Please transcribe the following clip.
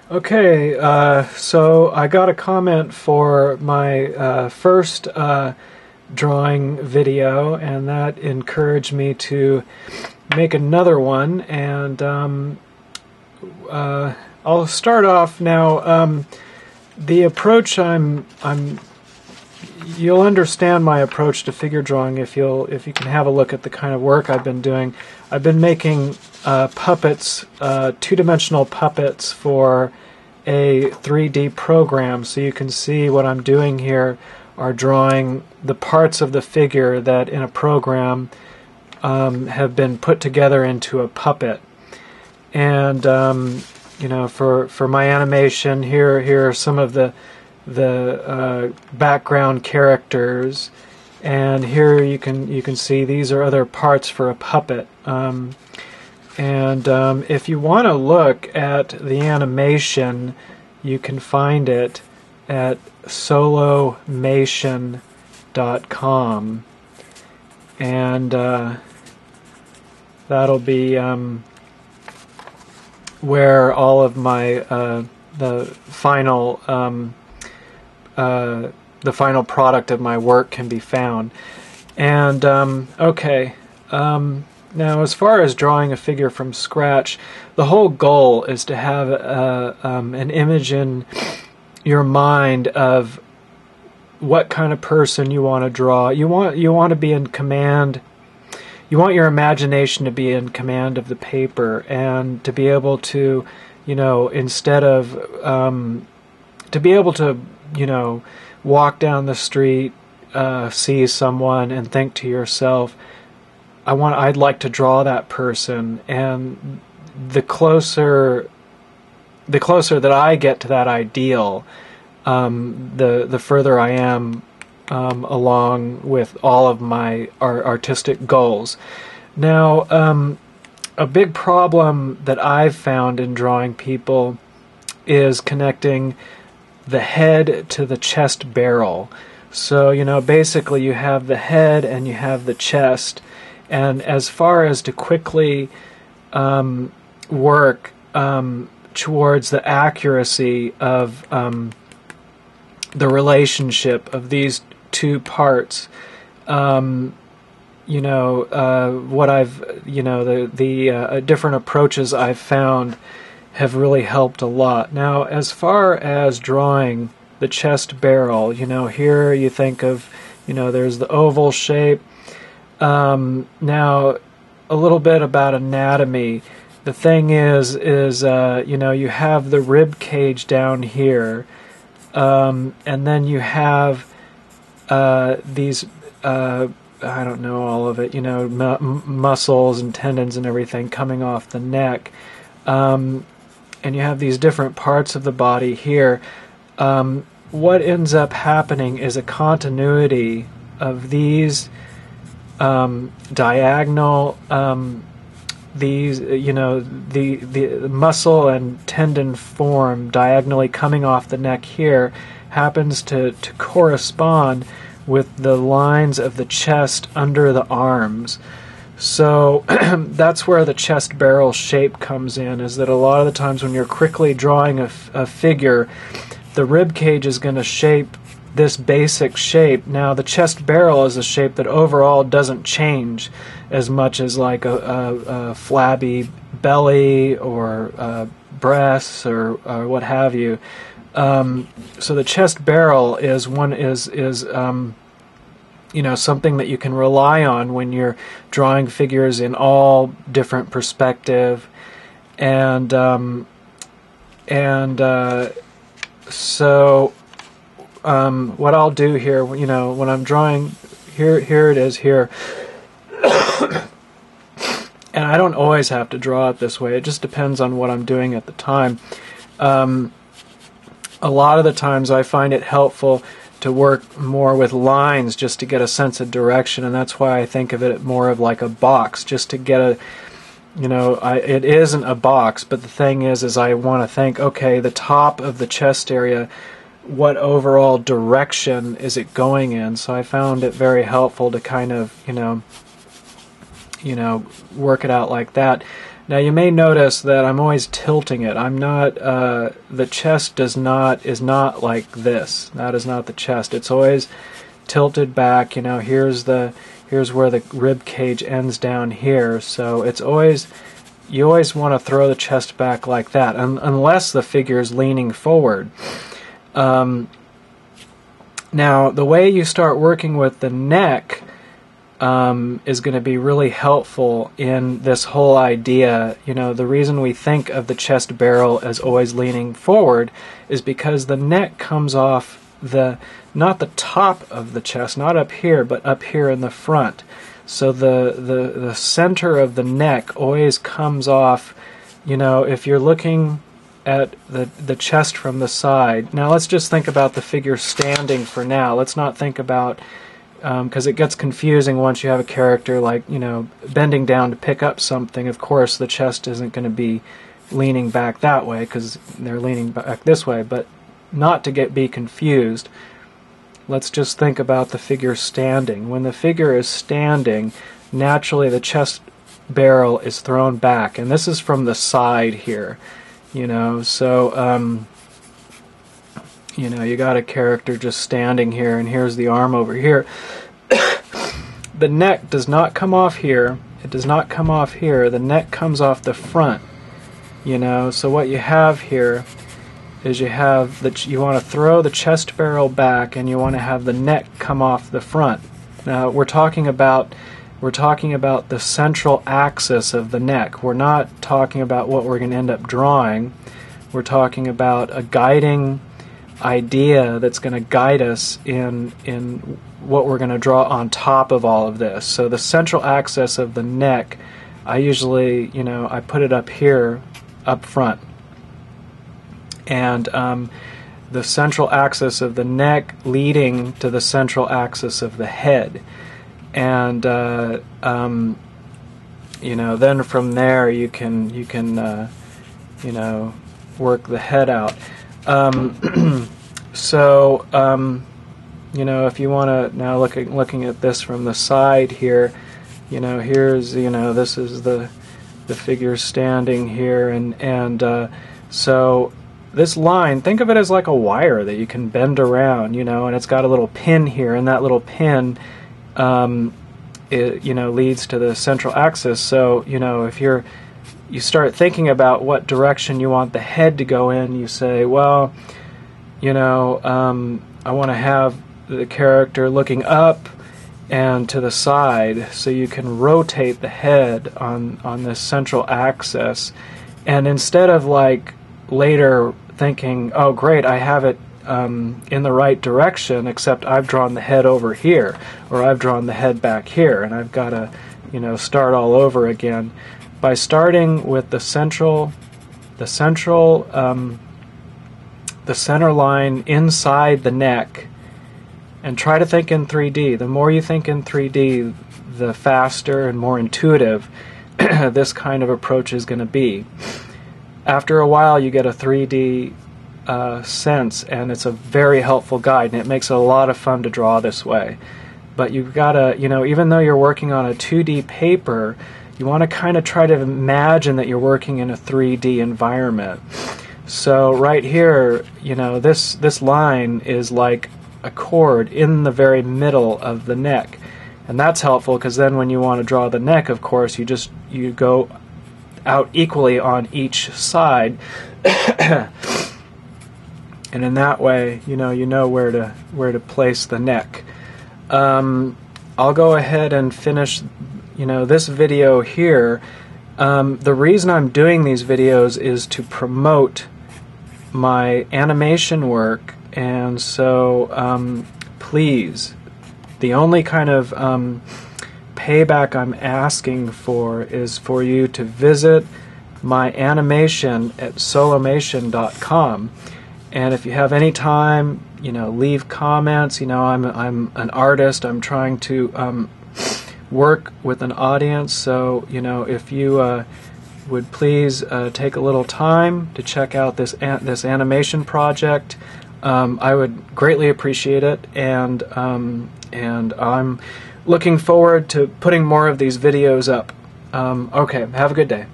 Okay, so I got a comment for my first drawing video, and that encouraged me to make another one. And I'll start off now. The approach you'll understand my approach to figure drawing if you can have a look at the kind of work I've been doing. I've been making puppets, two-dimensional puppets for a 3D program, so you can see what I'm doing here are drawing the parts of the figure that in a program have been put together into a puppet. And you know, for my animation, here are some of the background characters, and here you can see these are other parts for a puppet. If you want to look at the animation, you can find it at solomation.com, and that'll be where all of my the final product of my work can be found. And okay, now as far as drawing a figure from scratch, the whole goal is to have an image in your mind of what kind of person you want to draw. You want to be in command. You want your imagination to be in command of the paper, and to be able to, you know, instead of to be able to, you know, walk down the street, see someone, and think to yourself, I'd like to draw that person. And the closer that I get to that ideal, the further I am along with all of my artistic goals. Now, a big problem that I've found in drawing people is connecting the head to the chest barrel. So, you know, basically you have the head and you have the chest, and as far as to quickly work towards the accuracy of the relationship of these two parts, you know, what I've, you know, the different approaches I've found have really helped a lot. Now, as far as drawing the chest barrel, you know, here you think of, you know, there's the oval shape. Now, a little bit about anatomy. The thing is you know, you have the rib cage down here, and then you have these I don't know all of it, you know, muscles and tendons and everything coming off the neck, and you have these different parts of the body here. What ends up happening is a continuity of these diagonal, these, you know, the muscle and tendon form diagonally coming off the neck here happens to correspond with the lines of the chest under the arms. So that's where the chest barrel shape comes in, is that a lot of the times when you're quickly drawing a figure, the rib cage is going to shape this basic shape. Now, the chest barrel is a shape that overall doesn't change as much as like a flabby belly or breasts or what have you. So the chest barrel is you know, something that you can rely on when you're drawing figures in all different perspective, and so what I'll do here, you know, when I'm drawing, here it is here, and I don't always have to draw it this way. It just depends on what I'm doing at the time. A lot of the times I find it helpful to work more with lines just to get a sense of direction, and that's why I think of it more of like a box, just to get a, you know, it isn't a box, but the thing is I want to think, okay, the top of the chest area, what overall direction is it going in? So I found it very helpful to kind of, you know, work it out like that. Now you may notice that I'm always tilting it. I'm not, the chest is not like this. That is not the chest. It's always tilted back. You know, here's where the rib cage ends down here. So it's always, you always want to throw the chest back like that, unless the figure is leaning forward. Now, the way you start working with the neck is going to be really helpful in this whole idea. You know, the reason we think of the chest barrel as always leaning forward is because the neck comes off not the top of the chest, not up here, but up here in the front. So the center of the neck always comes off. You know, if you're looking at the chest from the side. Now let's just think about the figure standing for now. Let's not think about, because it gets confusing once you have a character like, you know, bending down to pick up something. Of course the chest isn't going to be leaning back that way because they're leaning back this way, but not to be confused. Let's just think about the figure standing. When the figure is standing, naturally the chest barrel is thrown back, and this is from the side here. You know, so, you know, you got a character just standing here, and here's the arm over here. The neck does not come off here. It does not come off here. The neck comes off the front. You know, so what you have here is you have that you want to throw the chest barrel back, and you want to have the neck come off the front. Now we're talking about the central axis of the neck. We're not talking about what we're going to end up drawing. We're talking about a guiding idea that's going to guide us in what we're going to draw on top of all of this. So the central axis of the neck, I usually, you know, I put it up here, up front. And the central axis of the neck leading to the central axis of the head. And you know, then from there you can you know, work the head out. So you know, if you want to now looking at this from the side here, you know, here's, you know, this is the figure standing here, and so this line, think of it as like a wire that you can bend around, you know, and it's got a little pin here, and that little pin it, you know, leads to the central axis. So, you know, if you start thinking about what direction you want the head to go in, you say, well, you know, I want to have the character looking up and to the side, so you can rotate the head on this central axis. And instead of like later thinking, oh great, I have it in the right direction, except I've drawn the head over here, or I've drawn the head back here, and I've got to, you know, start all over again. By starting with the center line inside the neck, and try to think in 3D. The more you think in 3D, the faster and more intuitive this kind of approach is going to be. After a while, you get a 3D sense, and it's a very helpful guide, and it makes it a lot of fun to draw this way. But you've got to, you know, even though you're working on a 2D paper, you want to kind of try to imagine that you're working in a 3D environment. So right here, you know, this line is like a chord in the very middle of the neck, and that's helpful because then when you want to draw the neck, of course, you go out equally on each side. And in that way, you know where to place the neck. I'll go ahead and finish, you know, this video here. The reason I'm doing these videos is to promote my animation work, and so please, the only kind of payback I'm asking for is for you to visit my animation at solomation.com. And if you have any time, you know, leave comments. You know, I'm an artist. I'm trying to work with an audience. So, you know, if you would please take a little time to check out this animation project, I would greatly appreciate it. And I'm looking forward to putting more of these videos up. Okay, have a good day.